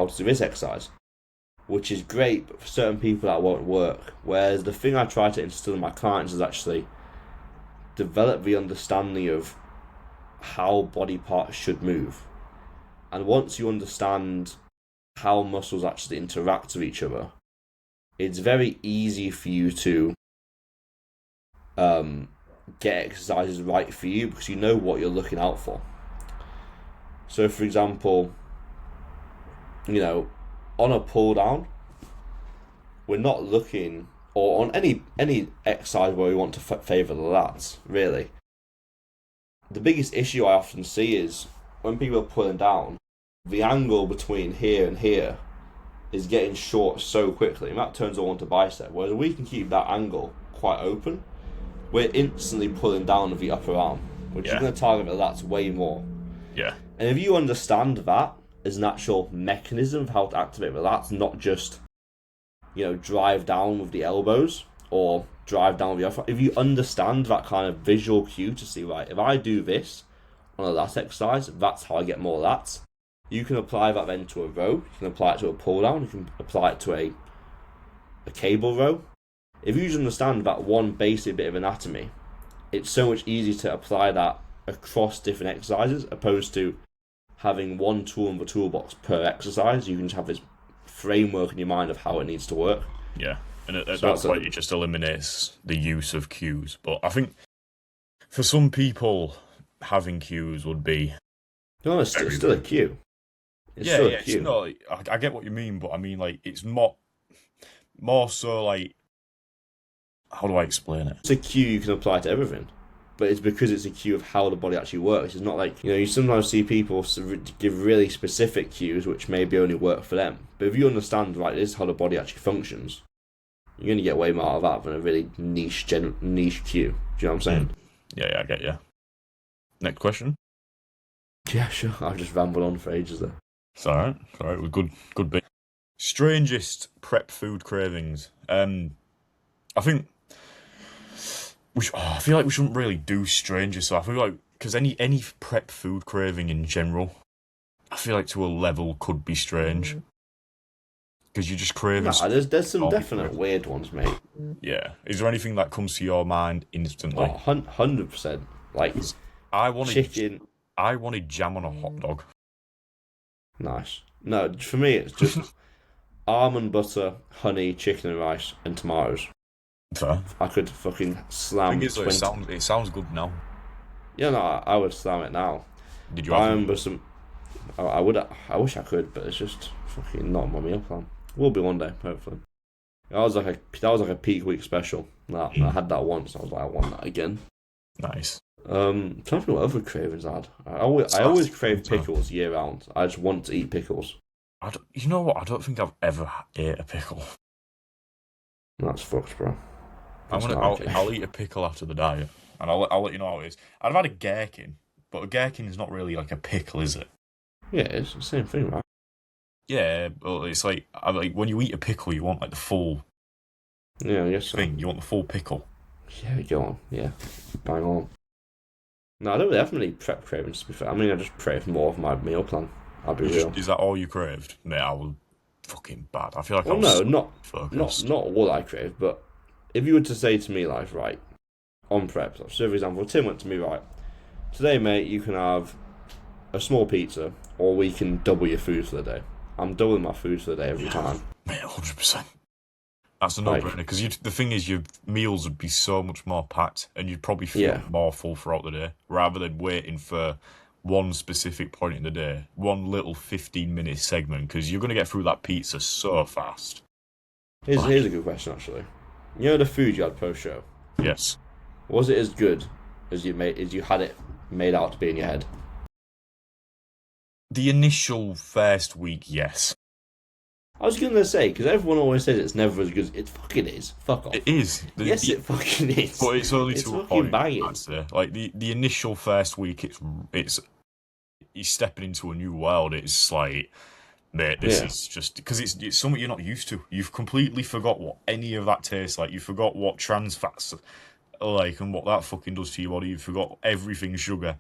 which is great, but for certain people that won't work. Whereas the thing I try to instill in my clients is actually develop the understanding of how body parts should move. And once you understand how muscles actually interact with each other, it's very easy for you to get exercises right for you because you know what you're looking out for. So for example, you know, on a pull down, we're not looking, or on any exercise where we want to favour the lats, really. The biggest issue I often see is when people are pulling down, the angle between here and here is getting short so quickly, and that turns all into bicep. Whereas we can keep that angle quite open, we're instantly pulling down with the upper arm, which is going to target the lats way more. Yeah. And if you understand that as an actual mechanism of how to activate the lats, not just, you know, drive down with the elbows or drive down with the upper, if you understand that kind of visual cue to see, right, if I do this on a lat exercise, that's how I get more lats. You can apply that then to a row, you can apply it to a pull down, you can apply it to a cable row. If you just understand that one basic bit of anatomy, it's so much easier to apply that across different exercises, opposed to having one tool in the toolbox per exercise. You can just have this framework in your mind of how it needs to work. Yeah, and at that point, it just eliminates the use of cues. But I think for some people, having cues would be... No, it's still a cue. It's not, I get what you mean, but I mean, like, it's more so like, how do I explain it? It's a cue you can apply to everything, but it's because it's a cue of how the body actually works. It's not like, you know, you sometimes see people give really specific cues which maybe only work for them. But if you understand, right, this is how the body actually functions, you're going to get way more out of that than a really niche cue. Do you know what I'm saying? Yeah, I get you. Next question? Yeah, sure. I've just rambled on for ages there. It's alright. Good bit. Strangest prep food cravings. I think I feel like we shouldn't really do strangest. So I feel like, because any prep food craving in general, I feel like to a level could be strange. Because you just crave. Nah, there's some definite weird ones, mate. Yeah. Is there anything that comes to your mind instantly? 100%. Like chicken. I wanted jam on a hot dog. Nice. No, for me it's just almond butter, honey, chicken and rice, and tomatoes. Fair. I could fucking slam. It sounds good now. Yeah, no, I would slam it now. Did you have some? I would. I wish I could, but it's just fucking not my meal plan. Will be one day, hopefully. That was like a peak week special. I had that once. I was like, I want that again. Nice. Trying to think what other cravings I had. I always crave pickles year round. I just want to eat pickles. You know what? I don't think I've ever ate a pickle. That's fucked, bro. I'll eat a pickle after the diet, and I'll let you know how it is. I've had a gherkin, but a gherkin is not really like a pickle, is it? Yeah, it's the same thing, right? Yeah, but it's like when you eat a pickle, you want like the full. Yeah, I guess so. You want the full pickle. Yeah, go on. Yeah, bang on. No, I don't really have many prep cravings, to be fair. I mean, I just crave more of my meal plan. I'll be real. Is that all you craved? Mate, I was fucking bad. I feel like not all I crave, but if you were to say to me, like, right, on prep, so for example, Tim went to me, right, today, mate, you can have a small pizza, or we can double your food for the day. I'm doubling my food for the day every time. Mate, 100%. That's a no-brainer, because the thing is, your meals would be so much more packed, and you'd probably feel more full throughout the day, rather than waiting for one specific point in the day, one little 15-minute segment, because you're going to get through that pizza so fast. Here's a good question, actually. You know the food you had post-show? Yes. Was it as good as you had it made out to be in your head? The initial first week, yes. I was going to say, because everyone always says it's never as good as it fucking is. Fuck off. It is. It fucking is. But it's only to a point. Banging. Like, the initial first week, it's you're stepping into a new world. It's like, mate, this is just... Because it's something you're not used to. You've completely forgot what any of that tastes like. You forgot what trans fats are like and what that fucking does to your body. You forgot everything sugar.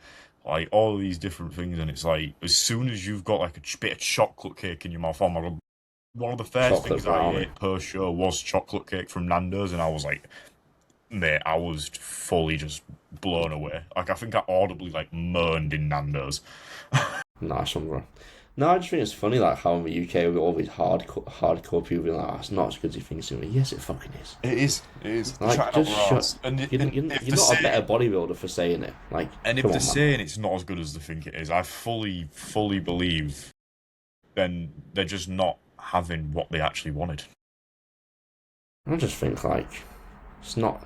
Like, all of these different things. And it's like, as soon as you've got, like, a bit of chocolate cake in your mouth, oh my God. One of the first things I ate per show was chocolate cake from Nando's, and I was like, mate, I was fully just blown away. Like, I think I audibly, like, moaned in Nando's. Nice one, bro. No, I just think it's funny, like, how in the UK with all these hardcore people being like, oh, it's not as good as you think it's going to be. Yes, it fucking is. It is. Like, just shut... You're not a better bodybuilder for saying it. Like, and if they're saying it's not as good as they think it is, I fully believe then they're just not having what they actually wanted. I just think it's not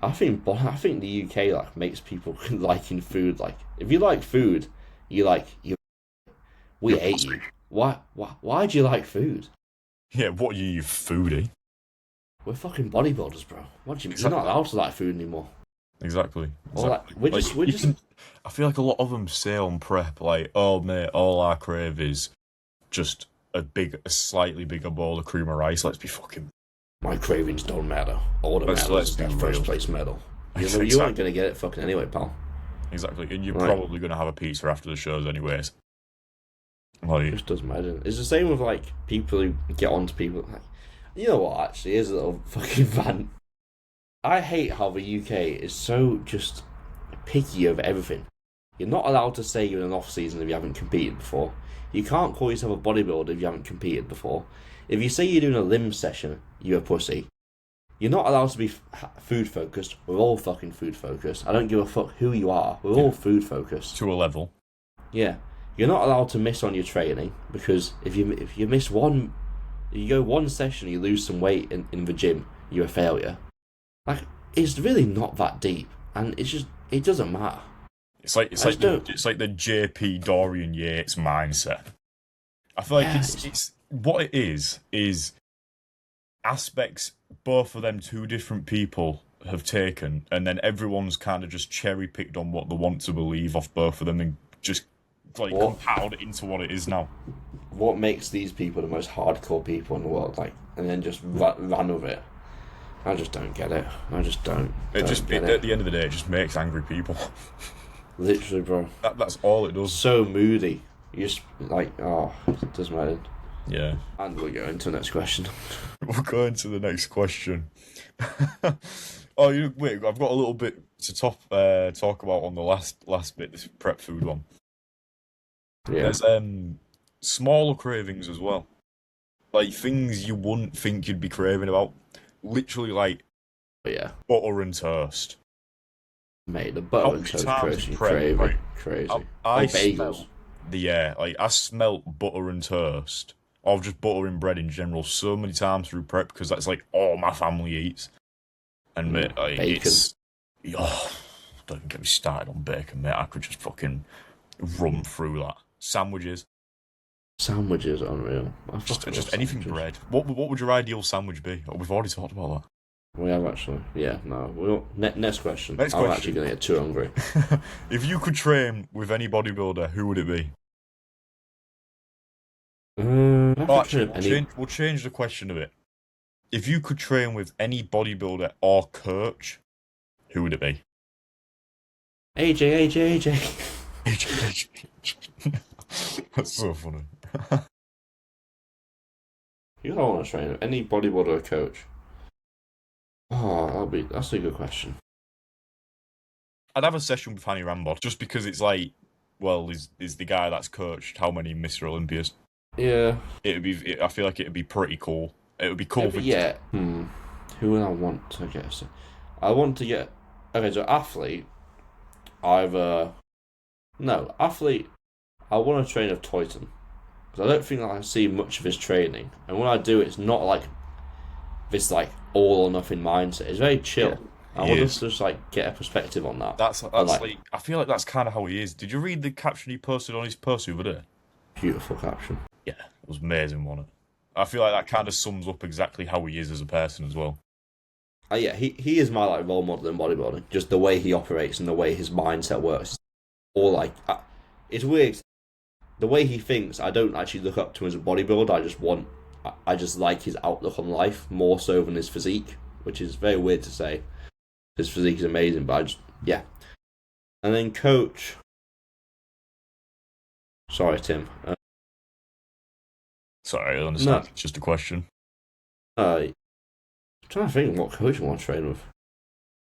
I think the UK makes people liking food. If you like food, we hate you. Why do you like food? Yeah, what are you foodie? We're fucking bodybuilders, bro. You're not allowed to like food anymore. Exactly. We're just. I feel like a lot of them say on prep, oh mate, all our crave is just a slightly bigger bowl of cream of rice. Let's be fucking. My cravings don't matter. All that matters is that first place medal. You aren't gonna get it fucking anyway, pal. Exactly, and you're probably gonna have a pizza after the shows, anyways. It just doesn't matter. It's the same with people who get onto people. You know what? Actually, here's a little fucking rant. I hate how the UK is so just picky over everything. You're not allowed to say you're in an off season if you haven't competed before. You can't call yourself a bodybuilder if you haven't competed before. If you say you're doing a limb session, you're a pussy. You're not allowed to be food focused. We're all fucking food focused. I don't give a fuck who you are. We're all food focused. To a level. Yeah. You're not allowed to miss on your training because if you miss one, you go one session, you lose some weight in the gym, you're a failure. It's really not that deep, and it doesn't matter. It's like the JP Dorian Yates mindset. I feel like it's what it is aspects both of them two different people have taken, and then everyone's kind of just cherry picked on what they want to believe off both of them and just compiled it into what it is now. What makes these people the most hardcore people in the world, and then just run with it? I just don't get it. I just don't. At the end of the day, it just makes angry people. Literally, bro. That's all it does. So moody. You just it doesn't matter. Yeah. And we'll go into the next question. We'll go into the next question. Wait, I've got a little bit to talk about on the last bit, this prep food one. Yeah. There's smaller cravings as well. Things you wouldn't think you'd be craving about. Literally butter and toast. Mate, the butter and toast crazy. I bagels. I smelt butter and toast. Or just butter and bread in general so many times through prep because that's all my family eats. And mate, it's don't get me started on bacon, mate. I could just fucking run through that. Sandwiches, unreal. Just anything bread. What would your ideal sandwich be? Oh, we've already talked about that. We have actually. Yeah, no. Next question. I'm actually going to get too hungry. If you could train with any bodybuilder, who would it be? We'll change the question a bit. If you could train with any bodybuilder or coach, who would it be? AJ. That's so funny. You don't want to train with any bodybuilder or coach? That's a good question. I'd have a session with Hani Rambod just because it's is the guy that's coached how many Mr. Olympias? Yeah. I feel like it'd be pretty cool. It would be cool. Who would I want to get? I want to get. Okay, so athlete. Athlete. I want to train with Toyton because I don't think I see much of his training, and when I do, it's not this all or nothing mindset. It's very chill. Yeah, I want to just get a perspective on that. That's I feel like that's kind of how he is. Did you read the caption he posted on his post over there? Beautiful caption. Yeah, it was amazing, wasn't it? I feel like that kind of sums up exactly how he is as a person as well. Yeah, he is my role model in bodybuilding. Just the way he operates and the way his mindset works. Or it's weird. The way he thinks, I don't actually look up to him as a bodybuilder. I just like his outlook on life more so than his physique, which is very weird to say. His physique is amazing, but And then coach. Sorry, Tim. Sorry, I understand. It's just a question. I'm trying to think what coach I want to train with.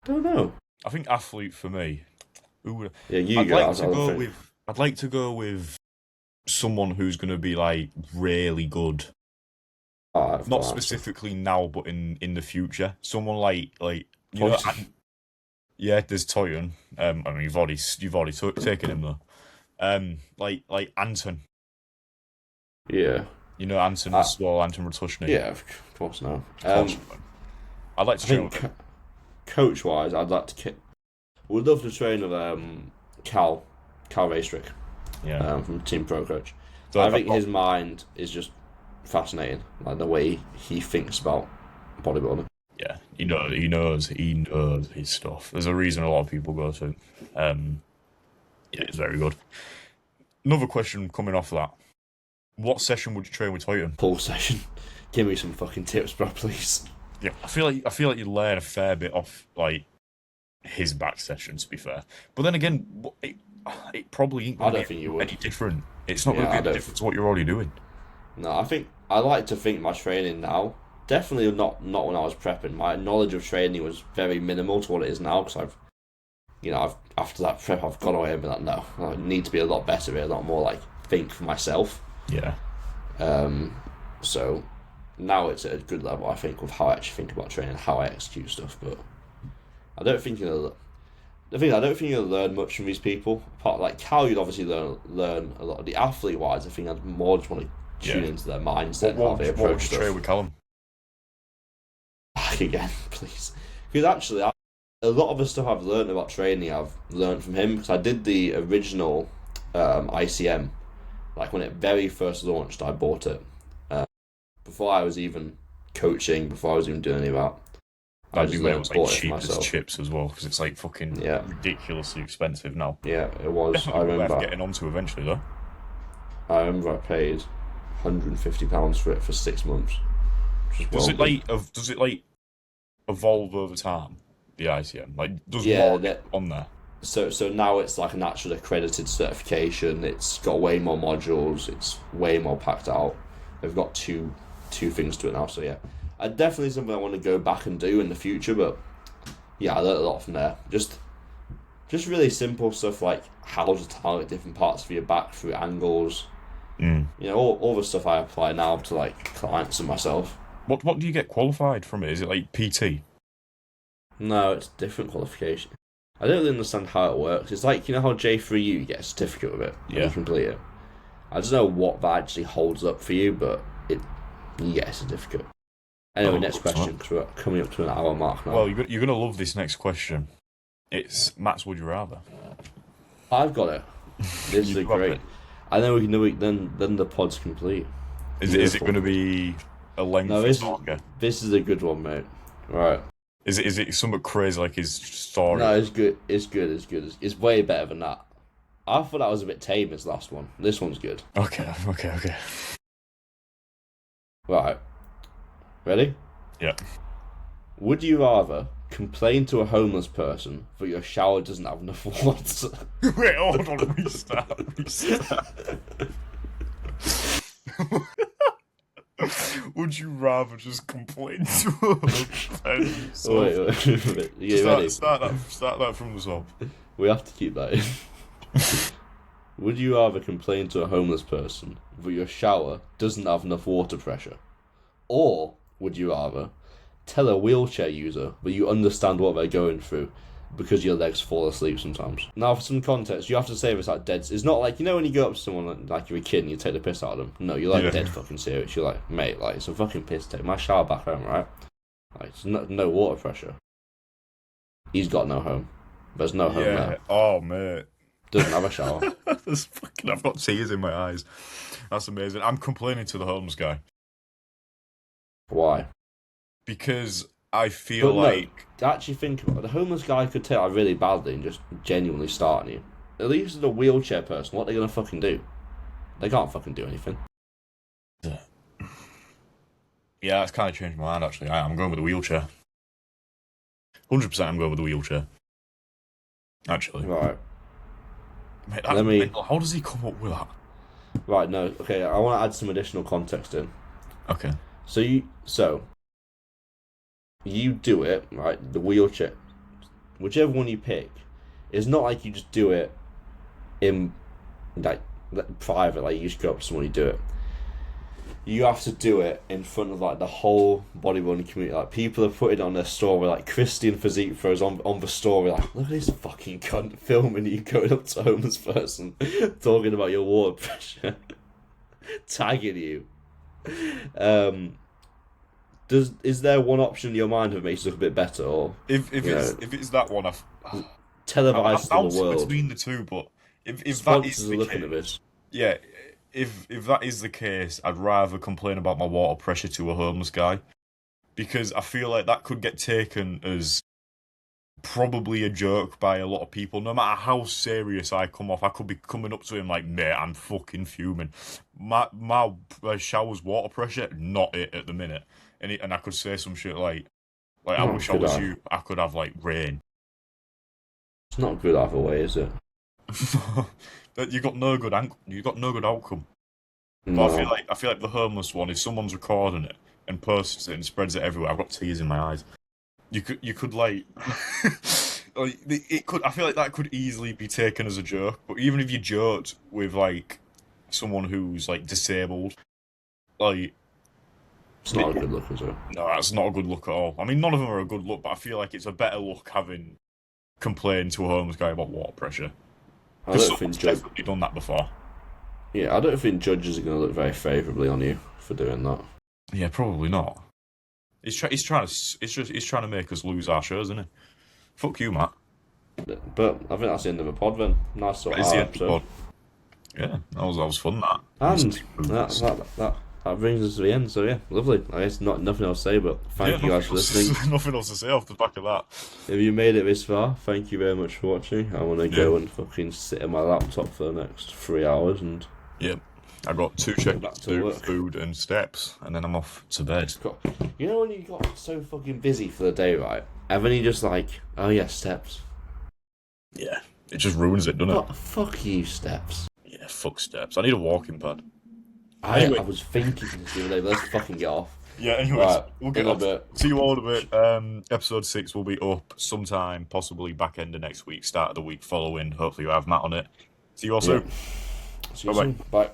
I don't know. I think athlete for me. I'd like to go with someone who's going to be really good. Not specifically now, but in the future. Someone there's Toyon. You've already taken him though. Anton. Yeah, Yeah. You know Anton Swole, Anton Ratushny? Yeah, of course now. I'd like to train with him. Coach-wise, I'd like to would love to train with Cal Raystrick, from Team Pro Coach. So I think his mind is just fascinating, like the way he thinks about bodybuilding. Yeah, he knows his stuff. There's a reason a lot of people go to. Yeah, it's very good. Another question coming off that: what session would you train with Toyton? Pull session. Give me some fucking tips, bro, please. Yeah, I feel like you learn a fair bit off like his back session. To be fair, but then again, it probably ain't going to be any different. It's not going to be any different to what you're already doing. No, I like to think my training now. Definitely not when I was prepping. My knowledge of training was very minimal to what it is now, because I've after that prep I've gone away and been like, no, I need to be a lot better, a lot more like think for myself. Yeah. So now it's at a good level, I think, with how I actually think about training, how I execute stuff. But I don't think you'll learn much from these people. Apart like Cal, you'd obviously learn a lot. The athlete wise, I think I'd more just want to tune into their mindset and how they approach stuff. What would you stuff. train with Callum? Back again, please. Because actually, a lot of the stuff I've learned about training, I've learned from him, because I did the original ICM, like when it very first launched. I bought it before I was even coaching, before I was even doing any of that. I just it was like cheap as chips as well, because it's like fucking ridiculously expensive now. Yeah, it was. Definitely I remember getting onto eventually though. I remember I paid £150 for it for 6 months. Does it evolve over time? The ICM, like, does more get on there? So now it's like an actual accredited certification. It's got way more modules. It's way more packed out. They've got two things to it now. So yeah, definitely something I want to go back and do in the future. But yeah, I learned a lot from there. Just really simple stuff like how to target different parts of your back through angles. You know, all the stuff I apply now to like clients and myself. What do you get qualified from it? Is it like PT? No, it's a different qualification. I don't really understand how it works. It's like, you know how J3U, you get a certificate with it when you complete it. I don't know what that actually holds up for you, but you get a certificate. Anyway, next question, because we're coming up to an hour mark now. Well, you're going to love this next question. It's Matt's Would You Rather. I've got it. This is great. I know we can do it, then the pod's complete. Is it going to be a lengthy longer? This is a good one, mate. Right. Is it somewhat crazy like his story? No, it's good. It's good. It's way better than that. I thought that was a bit tame, his last one. This one's good. Okay. Right. Ready? Yeah. Would you rather complain to a homeless person that your shower doesn't have enough water? Wait, hold on. Restart. Would you rather just complain to a person? Wait. You ready? Start that from the top. We have to keep that in. Would you rather complain to a homeless person that your shower doesn't have enough water pressure? Or would you rather tell a wheelchair user that you understand what they're going through because your legs fall asleep sometimes? Now, for some context, you have to say this like dead. It's not like, you know when you go up to someone like you're a kid and you take the piss out of them? No, you're like dead fucking serious. You're like, mate, like, it's a fucking piss take. My shower back home, right? Like, it's no water pressure. He's got no home. There's no home there. Oh, mate. Doesn't have a shower. I've got tears in my eyes. That's amazing. I'm complaining to the homeless guy. Why? Because I feel like... No, actually think about it. The homeless guy could take that really badly and just genuinely start on you. At least with a wheelchair person, what are they going to fucking do? They can't fucking do anything. Yeah, that's kind of changed my mind, actually. I'm going with the wheelchair. 100% I'm going with the wheelchair. Actually. Right. Mate, how does he come up with that? Right, no, okay, I want to add some additional context in. Okay. So you do it, right, the wheelchair, whichever one you pick, it's not like you just do it in, like, private, like you just go up to someone and you do it. You have to do it in front of, like, the whole bodybuilding community. Like, people have put it on their story, like, Christian Physique throws on the story, like, look at this fucking cunt filming you going up to a homeless person, talking about your water pressure. tagging you. Is there one option in your mind that makes it look a bit better, or if it's that one, televised to the world between the two? But if that is sponsors are the looking case, at this. yeah, if that is the case, I'd rather complain about my water pressure to a homeless guy, because I feel like that could get taken as probably a joke by a lot of people. No matter how serious I come off, I could be coming up to him like, mate, I'm fucking fuming. My shower's water pressure, not it at the minute. And I could say some shit like I wish I was you. I could have like rain. It's not good either way, is it? You got no good outcome. No. But I feel like the homeless one, if someone's recording it and posts it and spreads it everywhere, I've got tears in my eyes. You could like, it could. I feel like that could easily be taken as a joke. But even if you joked with like someone who's like disabled, like, it's not a good look, is it? No, that's not a good look at all. I mean, none of them are a good look, but I feel like it's a better look having complained to a homeless guy about water pressure. Because someone's definitely done that before. Yeah, I don't think judges are going to look very favourably on you for doing that. Yeah, probably not. He's trying to make us lose our shows, isn't he? Fuck you, Matt. But I think that's the end of the pod then. Nice sort of episode. Yeah, that was fun. That that brings us to the end. So yeah, lovely. I guess nothing else to say, but thank you guys for listening. Nothing else to say off the back of that. If you made it this far, thank you very much for watching. I want to go and fucking sit at my laptop for the next 3 hours and. Yep. I got 2 check-ins to do, food and steps, and then I'm off to bed. You know when you got so fucking busy for the day, right? And then you just like, oh yeah, steps. Yeah, it just ruins it, doesn't it? Fuck you, steps. Yeah, fuck steps. I need a walking pad. I was thinking this the other day, but let's fucking get off. Yeah, anyways, we'll get off. See you all in a bit. Episode 6 will be up sometime, possibly back end of next week, start of the week following. Hopefully you have Matt on it. See you all soon. See you soon. Bye.